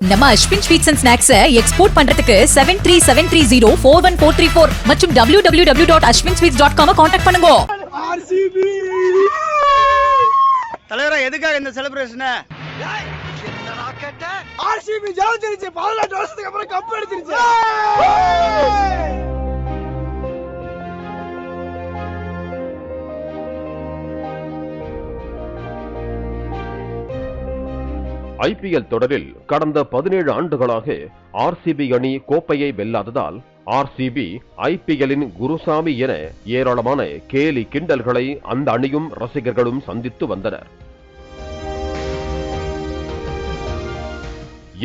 நம்ம Ashwin sweets and snacks export பண்றதுக்கு 7373041434 மற்றும் www.ashwinsweets.com கான்டாக்ட் பண்ணுங்க. தலைவரா எதுக்காக இந்த செலிப்ரேஷன்? ஆர்சிபி ஜெயிச்சிருச்சு. 18 வருஷத்துக்கு அப்புறம் கப் அடிச்சிருச்சு. ஐபிஎல் தொடரில் கடந்த 17 ஆண்டுகளாக ஆர்சிபி அணி கோப்பையை வெல்லாததால் ஆர்சிபி ஐபிஎல்லின் குருசாமி என ஏராளமான கேலி கிண்டல்களை அந்த அணியும் ரசிகர்களும் சந்தித்து வந்தனர்.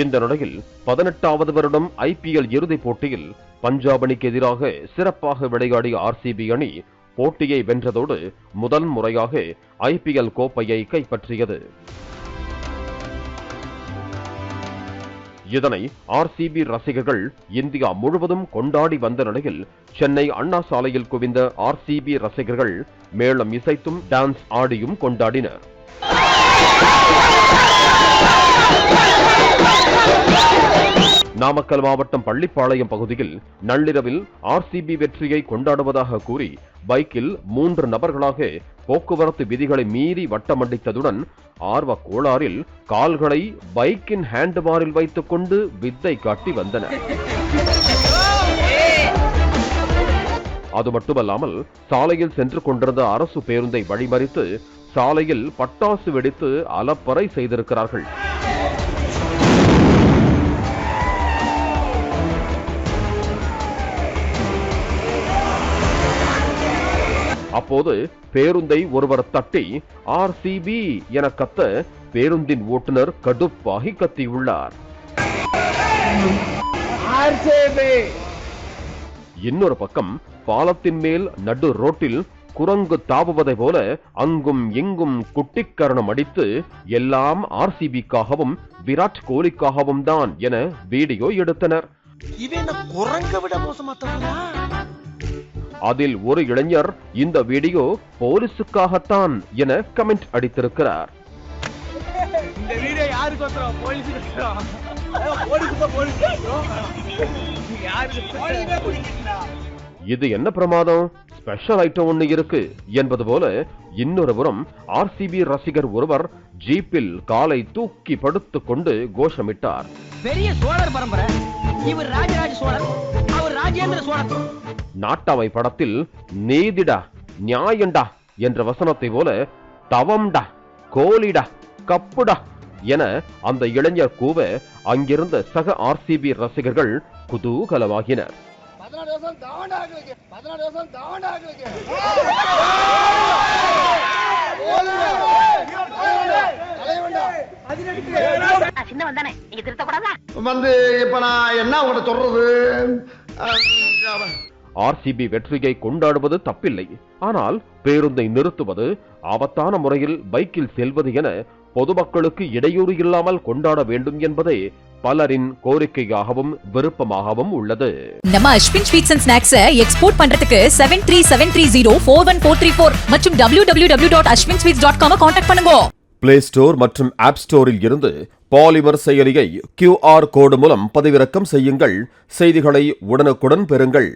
இந்த நிலையில் 18வது வருடம் ஐபிஎல் இறுதிப் போட்டியில் பஞ்சாப் அணிக்கு எதிராக சிறப்பாக விளையாடிய ஆர்சிபி அணி போட்டியை வென்றதோடு முதல் முறையாக ஐபிஎல் கோப்பையை கைப்பற்றியது. இதனை ஆர்சிபி ரசிகர்கள் இந்தியா முழுவதும் கொண்டாடி வந்த நிலையில் சென்னை அண்ணா சாலையில் குவிந்த ஆர்சிபி ரசிகர்கள் மேளம் இசைத்தும் டான்ஸ் ஆடியும் கொண்டாடினர். நாமக்கல் மாவட்டம் பள்ளிப்பாளையம் பகுதியில் நள்ளிரவில் ஆர்சிபி வெற்றியை கொண்டாடுவதாக கூறி பைக்கில் 3 நபர்களாக போக்குவரத்து விதிகளை மீறி வட்டமடித்ததுடன் ஆர்வ கோளாறில் கால்களை பைக்கின் ஹேண்ட்பாரில் வைத்துக் கொண்டு வித்தை காட்டி வந்தனர். அது மட்டுமல்லாமல் சாலையில் சென்று கொண்டிருந்த அரசு பேருந்தை வழிமறித்து சாலையில் பட்டாசு வெடித்து அலப்பறை செய்திருக்கிறார்கள். அப்போது பேருந்தை ஒருவர் தட்டி ஆர்சிபி என கத்த பேருந்தின் ஓட்டுநர் கடுப்பாகி கத்தியுள்ளார். இன்னொரு பக்கம் பாலத்தின் மேல் நடு ரோட்டில் குரங்கு தாவுவதை போல அங்கும் இங்கும் குட்டிக்கரணம் அடித்து எல்லாம் ஆர்சிபிக்காகவும் விராட் கோலிக்காகவும் தான் என வீடியோ எடுத்தனர். அதில் ஒரு இளைஞர் இந்த வீடியோ போலீசுக்காகத்தான் என கமெண்ட் அடித்திருக்கிறார். இது என்ன பிரமாதம், ஸ்பெஷல் ஐட்டம் ஒண்ணு இருக்கு என்பது போல இன்னொரு புறம் ஆர்சிபி ரசிகர் ஒருவர் ஜீப்பில் காலை தூக்கி படுத்துக் கொண்டு கோஷமிட்டார். பெரிய சோழர் பரம்பரை, இவர் ராஜராஜ சோழர், அவர் ராஜேந்திர சோழர். நாட்டாமை படத்தில் நீதிடா நியாயண்டா என்ற வசனத்தை போல தவம்டா கோலிடா கப்புடா என அந்த இளைஞர் கூவ அங்கிருந்த சக ஆர்சிபி ரசிகர்கள் குதூகலமாகினர். ஆர்சிபி வெற்றியை கொண்டாடுவது தப்பில்லை, ஆனால் பேருந்தை நிறுத்துவது, ஆபத்தான முறையில் பைக்கில் செல்வது என பொதுமக்களுக்கு இடையூறு இல்லாமல் கொண்டாட வேண்டும் என்பதே பலரின் கோரிக்கையாகவும் விருப்பமாகவும் உள்ளது. நம்ம Ashwin sweets and snacks export பண்றதுக்கு 7373041434 மற்றும் www.ashwinsweets.com கான்டாக்ட் பண்ணுங்க. பிளே ஸ்டோர் மற்றும் ஆப் ஸ்டோரில் இருந்து பாலிமர் செயலியை QR கோடு மூலம் பதிவிறக்கம் செய்யுங்கள். செய்திகளை உடனுக்குடன் பெறுங்கள்.